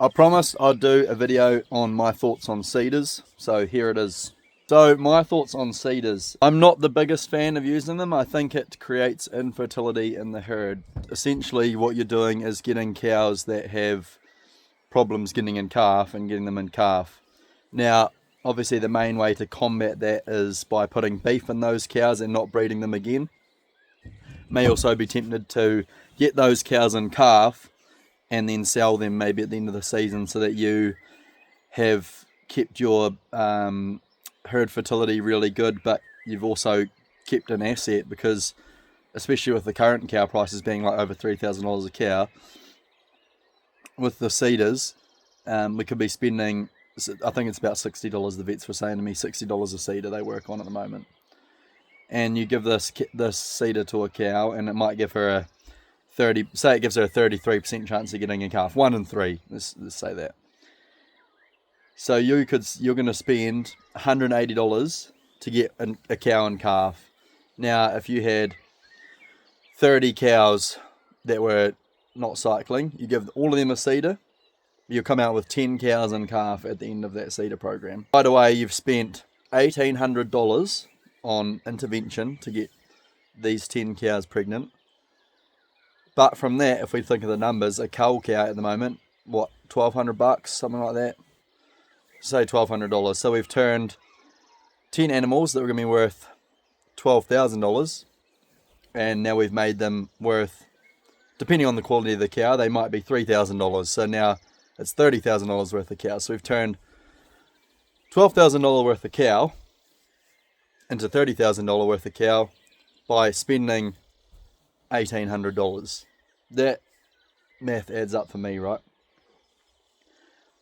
I promised I'd do a video on my thoughts on CIDR'S, so here it is. So my thoughts on CIDR'S. I'm not the biggest fan of using them. I think it creates infertility in the herd. Essentially what you're doing is getting cows that have problems getting in calf and getting them in calf. Now obviously the main way to combat that is by putting beef in those cows and not breeding them again. May also be tempted to get those cows in calf and then sell them maybe at the end of the season so that you have kept your herd fertility really good, but you've also kept an asset, because especially with the current cow prices being like over $3,000 a cow, with the CIDR'S, we could be spending, I think it's about $60, the vets were saying to me, $60 a CIDR they work on at the moment. And you give this CIDR to a cow and it might give her a 33% chance of getting a calf. 1 in 3, let's say that. So you're going to spend $180 to get a cow and calf. Now, if you had 30 cows that were not cycling, you give all of them a CIDR, you'll come out with 10 cows and calf at the end of that CIDR program. By the way, you've spent $1,800 on intervention to get these 10 cows pregnant. But from that, if we think of the numbers, a cull cow at the moment, what, $1,200, something like that? Say $1,200. So we've turned 10 animals that were going to be worth $12,000, and now we've made them worth, depending on the quality of the cow, they might be $3,000. So now it's $30,000 worth of cows. So we've turned $12,000 worth of cow into $30,000 worth of cow by spending $1,800. That math adds up for me, right?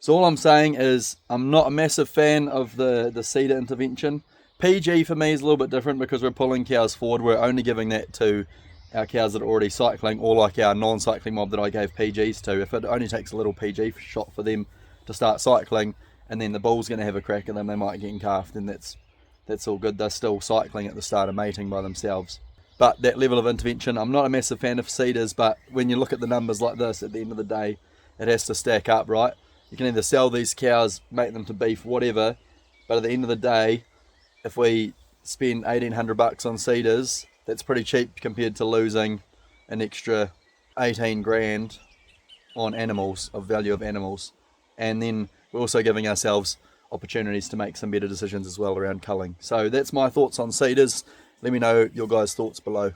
So all I'm saying is I'm not a massive fan of the CIDR intervention. PG for me is a little bit different because we're pulling cows forward. We're only giving that to our cows that are already cycling, or like our non-cycling mob that I gave PGs to. If it only takes a little PG shot for them to start cycling, and then the bull's going to have a crack at them, they might get in calf, then that's all good. They're still cycling at the start of mating by themselves. But that level of intervention, I'm not a massive fan of CIDR'S, but when you look at the numbers like this, at the end of the day, it has to stack up, right? You can either sell these cows, make them to beef, whatever, but at the end of the day, if we spend $1,800 on CIDR'S, that's pretty cheap compared to losing an extra 18 grand on animals, of value of animals. And then we're also giving ourselves opportunities to make some better decisions as well around culling. So that's my thoughts on CIDR'S. Let me know your guys' thoughts below.